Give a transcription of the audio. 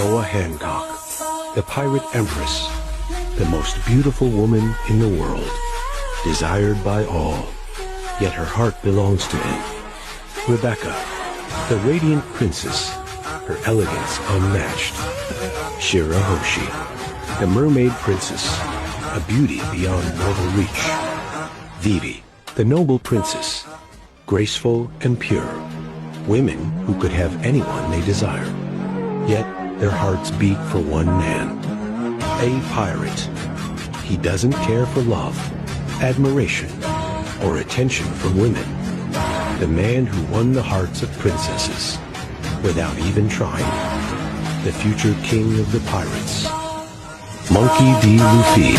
Hancock, the pirate empress, the most beautiful woman in the world, desired by all, yet her heart belongs to him. Rebecca, the radiant princess, her elegance unmatched. Shirahoshi, the mermaid princess, a beauty beyond mortal reach. Vivi, the noble princess, graceful and pure. Women who could have anyone they desire, yet their hearts beat for one man. A pirate. He doesn't care for love, admiration, or attention from women. The man who won the hearts of princesses without even trying. The future king of the pirates. Monkey D. Luffy.